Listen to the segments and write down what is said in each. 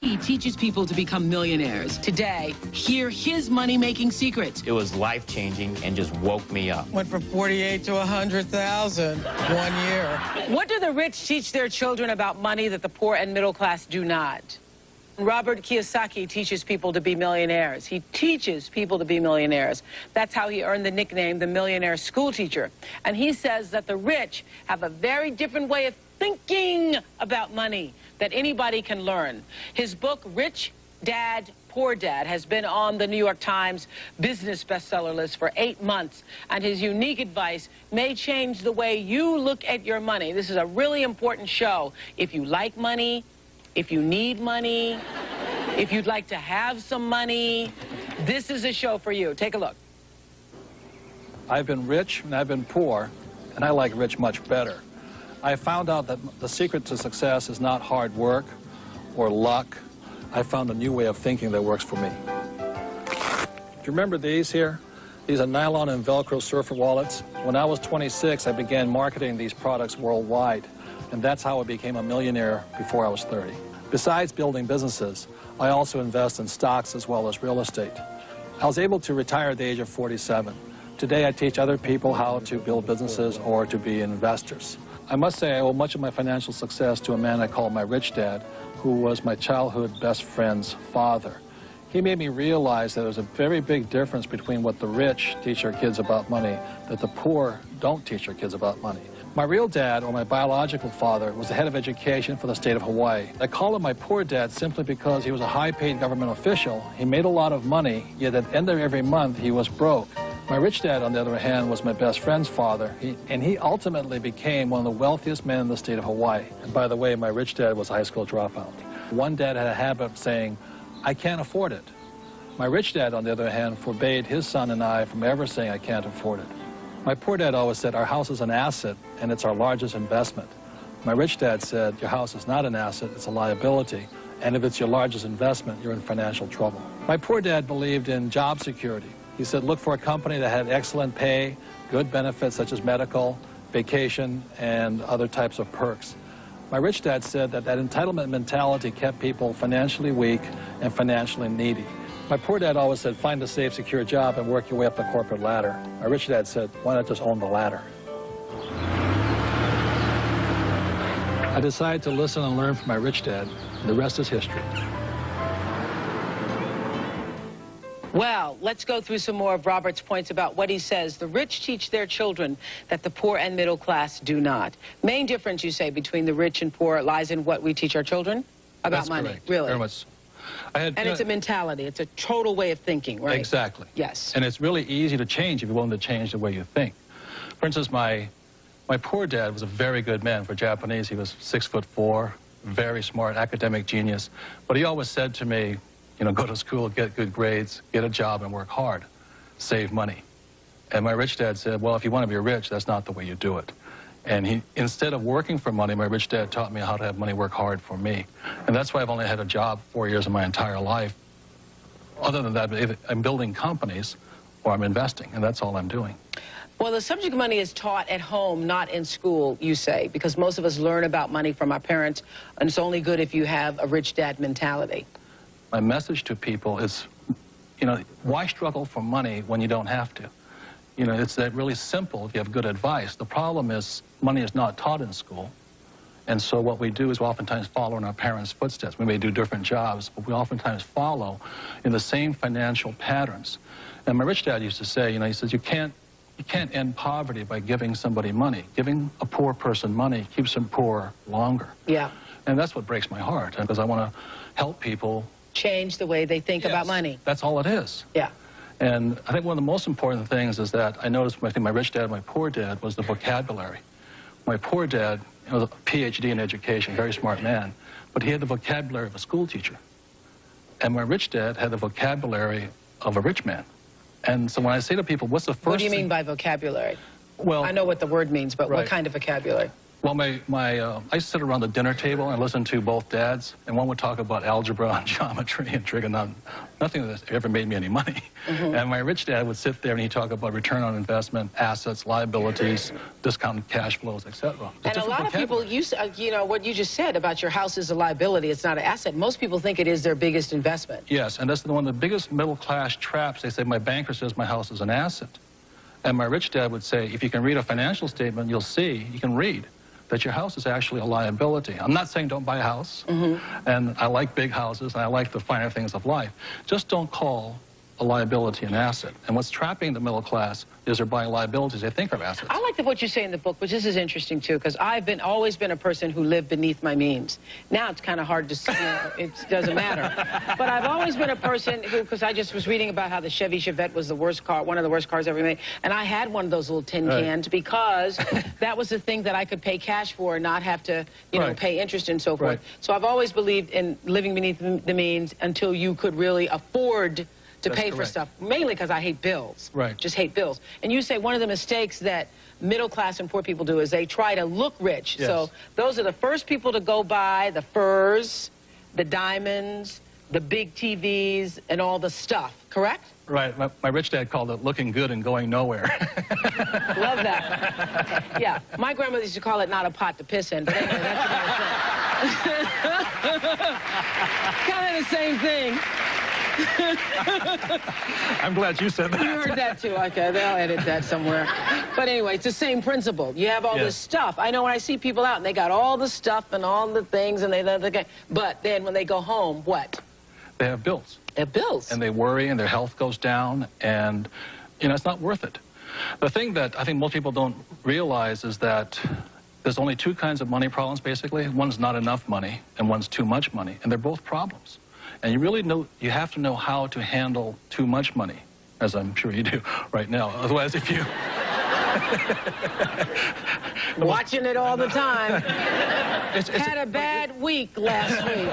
He teaches people to become millionaires. Today, hear his money-making secrets. It was life-changing and just woke me up. Went from 48 to 100,000 1 year. What do the rich teach their children about money that the poor and middle class do not? Robert Kiyosaki teaches people to be millionaires. He teaches people to be millionaires. That's how he earned the nickname the millionaire school teacher. And he says that the rich have a very different way of thinking about money that anybody can learn. His book, Rich Dad, Poor Dad, has been on the New York Times business bestseller list for 8 months, and his unique advice may change the way you look at your money. This is a really important show. If you like money, if you need money, if you'd like to have some money, this is a show for you. Take a look. I've been rich and I've been poor, and I like rich much better. I found out that the secret to success is not hard work or luck. I found a new way of thinking that works for me. Do you remember these here? These are nylon and Velcro surfer wallets. When I was 26, I began marketing these products worldwide, and that's how I became a millionaire before I was 30. Besides building businesses, I also invest in stocks as well as real estate. I was able to retire at the age of 47. Today, I teach other people how to build businesses or to be investors. I must say I owe much of my financial success to a man I call my rich dad, who was my childhood best friend's father. He made me realize that there's a very big difference between what the rich teach their kids about money that the poor don't teach their kids about money. My real dad, or my biological father, was the head of education for the state of Hawaii. I call him my poor dad simply because he was a high-paid government official. He made a lot of money, yet at the end of every month he was broke. My rich dad, on the other hand, was my best friend's father, and he ultimately became one of the wealthiest men in the state of Hawaii. And by the way, my rich dad was a high school dropout. One dad had a habit of saying, "I can't afford it." My rich dad, on the other hand, forbade his son and I from ever saying, "I can't afford it." My poor dad always said, "Our house is an asset, and it's our largest investment." My rich dad said, "Your house is not an asset, it's a liability, and if it's your largest investment, you're in financial trouble." My poor dad believed in job security. He said, look for a company that had excellent pay, good benefits such as medical, vacation, and other types of perks. My rich dad said that entitlement mentality kept people financially weak and financially needy. My poor dad always said, find a safe, secure job and work your way up the corporate ladder. My rich dad said, why not just own the ladder? I decided to listen and learn from my rich dad, and the rest is history. Well, let's go through some more of Robert's points about what he says. The rich teach their children that the poor and middle class do not. Main difference, you say, between the rich and poor lies in what we teach our children about That's money. Correct. Really? Very much. And it's a mentality. It's a total way of thinking, right? Exactly. Yes. And it's really easy to change if you're willing to change the way you think. For instance, my poor dad was a very good man. For Japanese, he was 6'4", very smart, academic genius. But he always said to me, you know, go to school, get good grades, get a job, and work hard. Save money. And my rich dad said, well, if you want to be rich, that's not the way you do it. And instead of working for money, my rich dad taught me how to have money work hard for me. And that's why I've only had a job 4 years of my entire life. Other than that, I'm building companies or I'm investing, and that's all I'm doing. Well, the subject of money is taught at home, not in school, you say, because most of us learn about money from our parents, and it's only good if you have a rich dad mentality. My message to people is, you know, why struggle for money when you don't have to? You know, it's that really simple if you have good advice. The problem is money is not taught in school. And so what we do is we oftentimes follow in our parents' footsteps. We may do different jobs, but we oftentimes follow in the same financial patterns. And my rich dad used to say, you know, he says, you can't end poverty by giving somebody money. Giving a poor person money keeps them poor longer. Yeah. And that's what breaks my heart, because I want to help people change the way they think about money. That's all it is. Yeah. And I think one of the most important things is that I noticed between my rich dad and my poor dad was the vocabulary. My poor dad was a PhD in education, very smart man, but he had the vocabulary of a school teacher. And my rich dad had the vocabulary of a rich man. And so when I say to people, what's the first What do you mean by vocabulary? Well, I know what the word means, but right. What kind of vocabulary? Well, I sit around the dinner table and listen to both dads, and one would talk about algebra and geometry and trigonometry. Nothing that ever made me any money. And my rich dad would sit there and he'd talk about return on investment, assets, liabilities, discounted cash flows, etc. And a lot of people, you know, what you just said about your house is a liability, it's not an asset. Most people think it is their biggest investment. Yes, and that's one of the biggest middle-class traps. They say, my banker says my house is an asset. And my rich dad would say, if you can read a financial statement, you'll see, you can read that your house is actually a liability. I'm not saying don't buy a house, and I like big houses, and I like the finer things of life. Just don't call a liability an asset. And what's trapping the middle class is they're buying liabilities they think are assets. I like what you say in the book, but this is interesting too, because I've always been a person who lived beneath my means. Now it's kind of hard to see, it doesn't matter. But I've always been a person who, because I just was reading about how the Chevy Chevette was the worst car, one of the worst cars ever made, and I had one of those little tin cans because that was the thing that I could pay cash for and not have to, you know, pay interest and so forth. So I've always believed in living beneath the means until you could really afford to pay for stuff, mainly because I hate bills. Just hate bills. And you say one of the mistakes that middle class and poor people do is they try to look rich. So those are the first people to go buy the furs, the diamonds, the big TVs, and all the stuff, correct? Right. My rich dad called it looking good and going nowhere. Love that. Yeah. My grandmother used to call it not a pot to piss in, but anyway, that's about it. Kind of the same thing. I'm glad you said that. You heard that too. Okay, they'll edit that somewhere. But anyway, it's the same principle. You have all this stuff. I know when I see people out and they got all the stuff and all the things and but then when they go home, what? They have bills. They have bills. And they worry and their health goes down and, you know, it's not worth it. The thing that I think most people don't realize is that there's only two kinds of money problems, basically. One's not enough money and one's too much money, and they're both problems. And you really you have to know how to handle too much money, as I'm sure you do right now. Otherwise, if you... Watching it all the time. Had a bad week last week.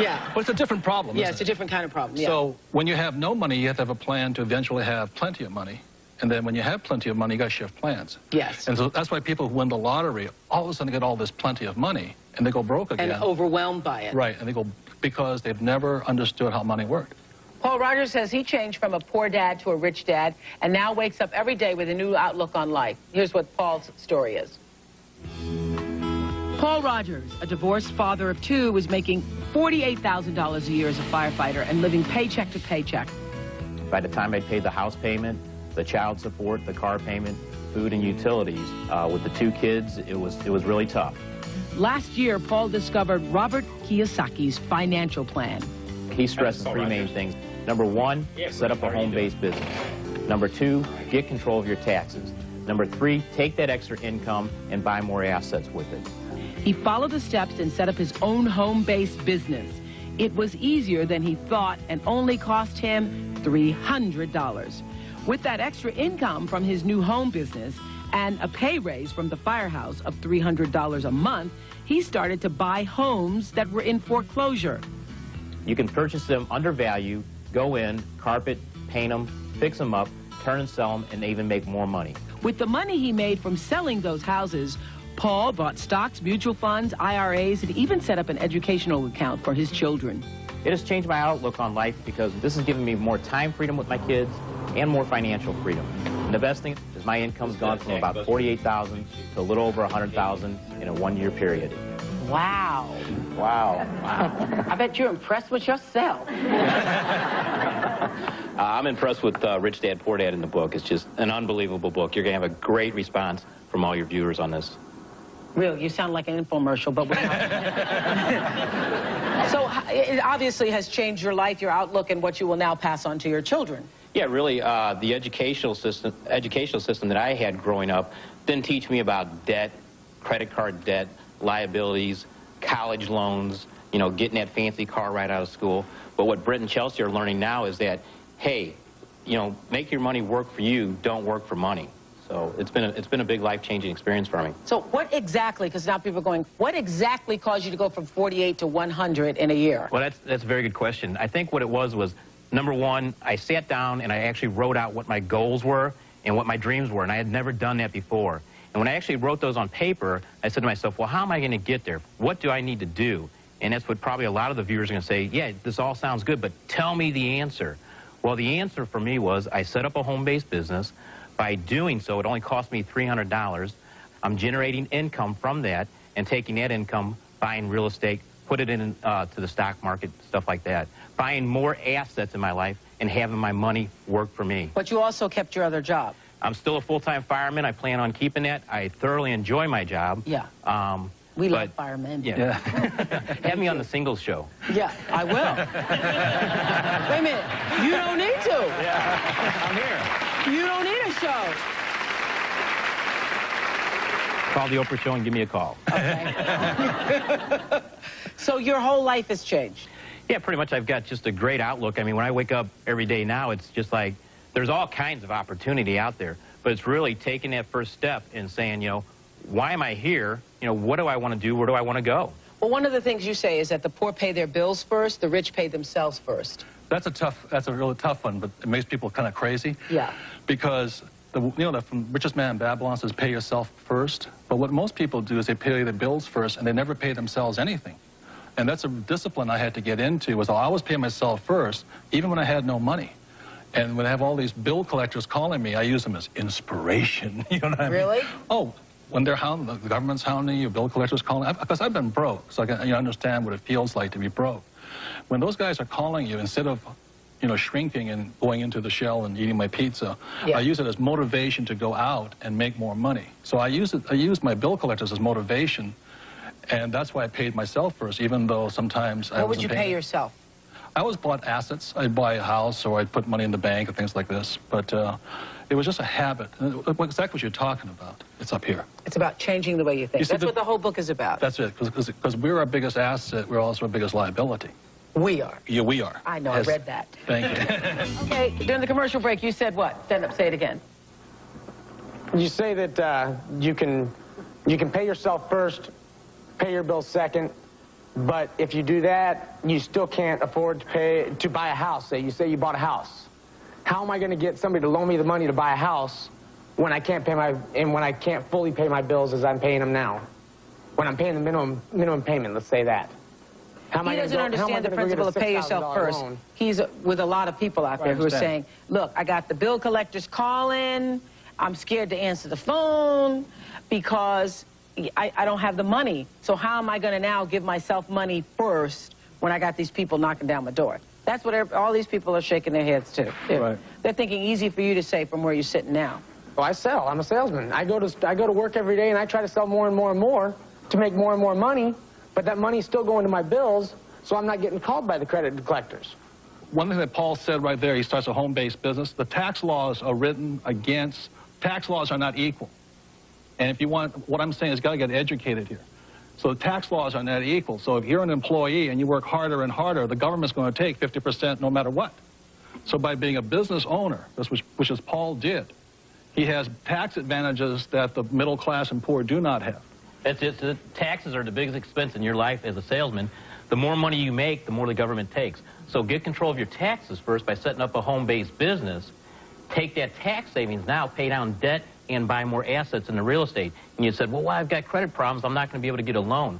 Yeah. But it's a different problem, Yeah, it's a different kind of problem, yeah. So when you have no money, you have to have a plan to eventually have plenty of money. And then when you have plenty of money, you got to shift plans. Yes. And so that's why people who win the lottery all of a sudden get all this plenty of money, and they go broke again. And overwhelmed by it. Right, and they go because they've never understood how money worked. Paul Rogers says he changed from a poor dad to a rich dad and now wakes up every day with a new outlook on life. Here's what Paul's story is. Paul Rogers, a divorced father of two, was making $48,000 a year as a firefighter and living paycheck to paycheck. By the time I paid the house payment, the child support, the car payment, food and utilities, with the two kids, it was really tough. Last year, Paul discovered Robert Kiyosaki's financial plan. He stresses three main things. Number one, set up a home-based business. Number two, get control of your taxes. Number three, take that extra income and buy more assets with it. He followed the steps and set up his own home-based business. It was easier than he thought and only cost him $300. With that extra income from his new home business and a pay raise from the firehouse of $300 a month, he started to buy homes that were in foreclosure. You can purchase them under value, go in, carpet, paint them, fix them up, turn and sell them, and even make more money. With the money he made from selling those houses, Paul bought stocks, mutual funds, IRAs, and even set up an educational account for his children. It has changed my outlook on life because this has given me more time freedom with my kids and more financial freedom. And the best thing is my income's gone from about $48,000 to a little over $100,000 in a one-year period. Wow. Wow. Wow. I bet you're impressed with yourself. I'm impressed with Rich Dad, Poor Dad in the book. It's just an unbelievable book. You're going to have a great response from all your viewers on this. Really, you sound like an infomercial, but we're not. So it obviously has changed your life, your outlook, and what you will now pass on to your children. Yeah, really, the educational system that I had growing up didn't teach me about debt, credit card debt, liabilities, college loans, you know, getting that fancy car right out of school. But what Britt and Chelsea are learning now is that, hey, you know, make your money work for you, don't work for money. So it's been a big life-changing experience for me. So what exactly, because now people are going, what exactly caused you to go from 48 to 100 in a year? Well, that's a very good question. I think what it was, number one, I sat down and I actually wrote out what my goals were and what my dreams were, and I had never done that before. And when I actually wrote those on paper, I said to myself, well, how am I going to get there? What do I need to do? And that's what probably a lot of the viewers are going to say, yeah, this all sounds good, but tell me the answer. Well, the answer for me was I set up a home-based business. By doing so, it only cost me $300. I'm generating income from that and taking that income, buying real estate, put it in to the stock market, stuff like that. Buying more assets in my life and having my money work for me. But you also kept your other job. I'm still a full-time fireman. I plan on keeping that. I thoroughly enjoy my job. Yeah. We love firemen. Yeah. Have me on the singles show. Yeah, I will. Wait a minute. You don't need to. Yeah, I'm here. You don't need a show. Call the Oprah show and give me a call. Okay. So your whole life has changed? Yeah, pretty much. I've got just a great outlook. I mean, when I wake up every day now, it's just like there's all kinds of opportunity out there. But it's really taking that first step and saying, you know, why am I here? You know, what do I want to do? Where do I want to go? Well, one of the things you say is that the poor pay their bills first, the rich pay themselves first. That's a really tough one, but it makes people kind of crazy. Yeah. Because the richest man in Babylon says pay yourself first. But what most people do is they pay their bills first and they never pay themselves anything. And that's a discipline I had to get into, was I always pay myself first, even when I had no money. And when I have all these bill collectors calling me, I use them as inspiration. You know what I mean? Really? Oh, when they're hounding, the government's hounding you, bill collectors calling, because I've been broke, so I can understand what it feels like to be broke. When those guys are calling you, instead of shrinking and going into the shell and eating my pizza, I use it as motivation to go out and make more money. So I use my bill collectors as motivation, and that's why I paid myself first, even though sometimes I wasn't paying. What would you pay yourself? I always bought assets. I'd buy a house or I'd put money in the bank and things like this. But it was just a habit. Exactly what you're talking about. It's up here. It's about changing the way you think. That's what the whole book is about. That's it. Because we're our biggest asset. We're also our biggest liability. We are. Yeah, we are. I know. I read that. Thank you. Okay, during the commercial break, you said what? Stand up, say it again. You say that you can pay yourself first, pay your bills second, but if you do that, you still can't afford to buy a house. Say you bought a house. How am I going to get somebody to loan me the money to buy a house when I can't pay when I can't fully pay my bills as I'm paying them now? When I'm paying the minimum payment, let's say that. He doesn't understand the principle of pay yourself first. He's with a lot of people out there who are saying, look, I got the bill collectors calling. I'm scared to answer the phone because I don't have the money. So how am I going to now give myself money first when I got these people knocking down my door? That's what all these people are shaking their heads to. They're thinking easy for you to say from where you're sitting now. Well, I sell. I'm a salesman. I go to work every day and I try to sell more and more and more to make more and more money. But that money's still going to my bills, so I'm not getting called by the credit collectors. One thing that Paul said right there, he starts a home-based business. The tax laws are written against, tax laws are not equal. And if you want, what I'm saying is you got to get educated here. So the tax laws are not equal. So if you're an employee and you work harder and harder, the government's going to take 50% no matter what. So by being a business owner, which is Paul did, he has tax advantages that the middle class and poor do not have. The taxes are the biggest expense in your life as a salesman. The more money you make, the more the government takes. So get control of your taxes first by setting up a home-based business. Take that tax savings now, pay down debt, and buy more assets in the real estate. And you said, well, I've got credit problems. I'm not going to be able to get a loan.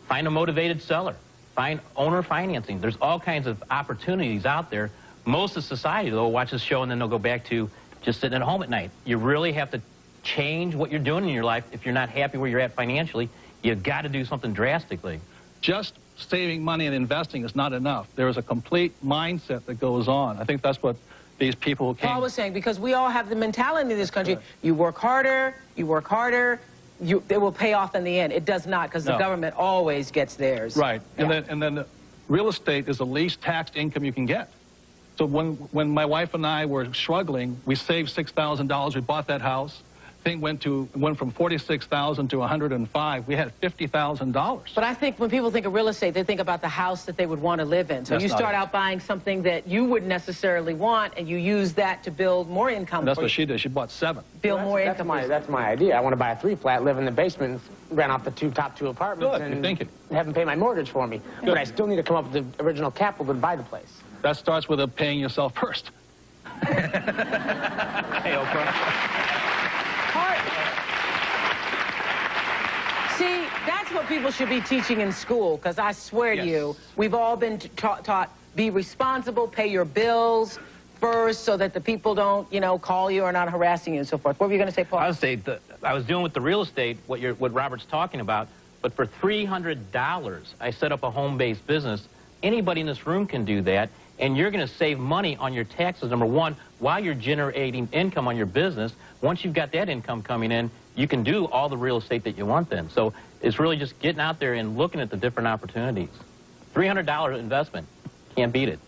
Find a motivated seller. Find owner financing. There's all kinds of opportunities out there. Most of society, though, will watch this show and then they'll go back to just sitting at home at night. You really have to change what you're doing in your life. If you're not happy where you're at financially, you've got to do something drastically. Just saving money and investing is not enough. There is a complete mindset that goes on. I think that's what these people who came... Paul was saying, because we all have the mentality in this country, you work harder, it will pay off in the end. It does not, because the government always gets theirs. Right, and then real estate is the least taxed income you can get. So when my wife and I were struggling, we saved $6,000, we bought that house. Thing went from $46,000 to $105,000. We had $50,000. But I think when people think of real estate, they think about the house that they would want to live in. So you start out buying something that you wouldn't necessarily want, and you use that to build more income. And that's what she did. She bought 7. Build more income. That's my idea. I want to buy a 3-flat, live in the basement, rent off the top two apartments, and have them pay my mortgage for me. Good. But I still need to come up with the original capital to buy the place. That starts with paying yourself first. Hey, Oprah. See, that's what people should be teaching in school, because I swear to you, we've all been taught be responsible, pay your bills first so that the people don't, you know, call you or not harassing you and so forth. What were you going to say, Paul? I would say I was doing with the real estate what Robert's talking about, but for $300, I set up a home-based business. Anybody in this room can do that, and you're going to save money on your taxes, number one, while you're generating income on your business. Once you've got that income coming in, you can do all the real estate that you want then. So it's really just getting out there and looking at the different opportunities. $300 investment, can't beat it.